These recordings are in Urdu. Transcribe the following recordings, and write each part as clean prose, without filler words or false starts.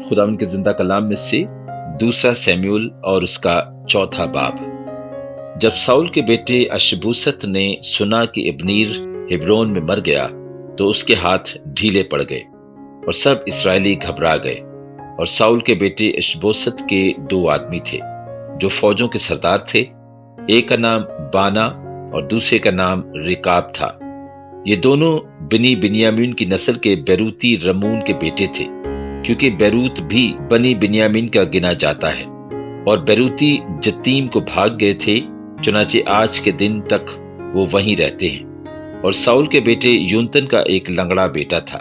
خداوند کے زندہ کلام میں سے دوسرا سیموئیل اور اس کا 4 باب۔ جب ساؤل کے بیٹے اشبوست نے سنا کہ ابنیر ہبرون میں مر گیا تو اس کے ہاتھ ڈھیلے پڑ گئے اور سب اسرائیلی گھبرا گئے۔ اور ساؤل کے بیٹے اشبوست کے 2 آدمی تھے جو فوجوں کے سردار تھے، ایک کا نام بانا اور دوسرے کا نام ریکاب تھا۔ یہ دونوں بنی بنیامین کی نسل کے بیروتی رمون کے بیٹے تھے، کیونکہ بیروت بھی بنی بنیامین کا گنا جاتا ہے، اور بیروتی جتیم کو بھاگ گئے تھے، چنانچہ آج کے دن تک وہ وہیں رہتے ہیں۔ اور ساؤل کے بیٹے یونتن کا ایک لنگڑا بیٹا تھا۔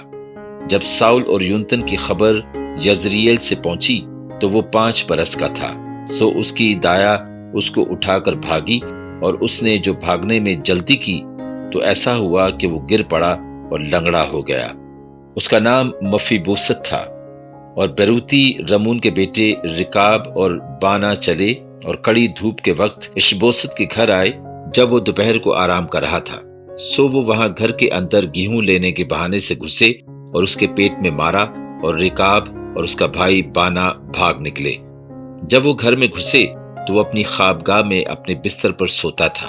جب ساؤل اور یونتن کی خبر یزریل سے پہنچی تو وہ 5 برس کا تھا، سو اس کی دایا اس کو اٹھا کر بھاگی، اور اس نے جو بھاگنے میں جلدی کی تو ایسا ہوا کہ وہ گر پڑا اور لنگڑا ہو گیا۔ اس کا نام مفیبوست تھا۔ اور بیروتی رمون کے بیٹے رکاب اور بانا چلے اور کڑی دھوپ کے وقت اشبوست کے گھر آئے جب وہ دوپہر کو آرام کر رہا تھا، سو وہ وہاں گھر کے اندر گیہوں لینے کے بہانے سے گھسے اور اس کے پیٹ میں مارا، اور رکاب اور اس کا بھائی بانا بھاگ نکلے۔ جب وہ گھر میں گھسے تو وہ اپنی خوابگاہ میں اپنے بستر پر سوتا تھا،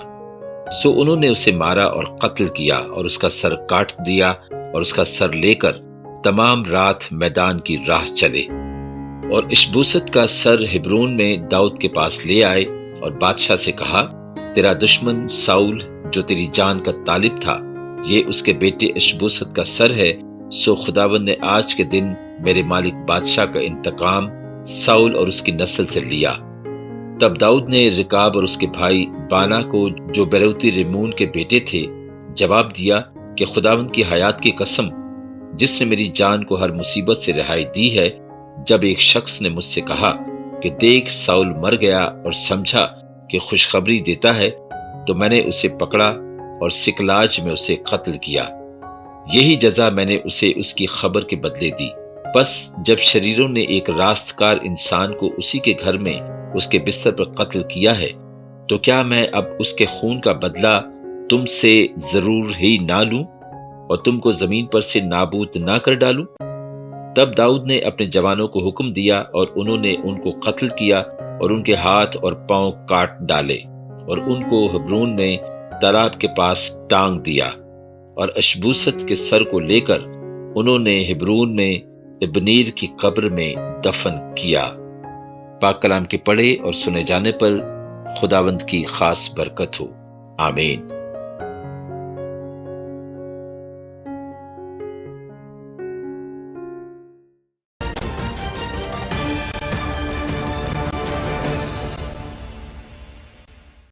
سو انہوں نے اسے مارا اور قتل کیا اور اس کا سر کاٹ دیا، اور اس کا سر لے کر تمام رات میدان کی راہ چلے۔ اور اشبوست کا سر ہبرون میں داؤد کے پاس لے آئے اور بادشاہ سے کہا، تیرا دشمن ساؤل جو تیری جان کا طالب تھا، یہ اس کے بیٹے اشبوست کا سر ہے، سو خداوند نے آج کے دن میرے مالک بادشاہ کا انتقام ساؤل اور اس کی نسل سے لیا۔ تب داؤد نے رکاب اور اس کے بھائی بانا کو جو بیروتی رمون کے بیٹے تھے جواب دیا کہ خداوند کی حیات کی قسم، جس نے میری جان کو ہر مصیبت سے رہائی دی ہے، جب ایک شخص نے مجھ سے کہا کہ دیکھ ساؤل مر گیا اور سمجھا کہ خوشخبری دیتا ہے، تو میں نے اسے پکڑا اور سکلاج میں اسے قتل کیا۔ یہی جزا میں نے اسے اس کی خبر کے بدلے دی۔ بس جب شریروں نے ایک راستکار انسان کو اسی کے گھر میں اس کے بستر پر قتل کیا ہے، تو کیا میں اب اس کے خون کا بدلہ تم سے ضرور ہی نہ لوں اور تم کو زمین پر سے نابود نہ کر ڈالوں؟ تب داؤد نے اپنے جوانوں کو حکم دیا اور انہوں نے ان کو قتل کیا اور ان کے ہاتھ اور پاؤں کاٹ ڈالے اور ان کو ہبرون میں تالاب کے پاس ٹانگ دیا، اور اشبوست کے سر کو لے کر انہوں نے ہبرون میں ابنیر کی قبر میں دفن کیا۔ پاک کلام کے پڑھے اور سنے جانے پر خداوند کی خاص برکت ہو، آمین۔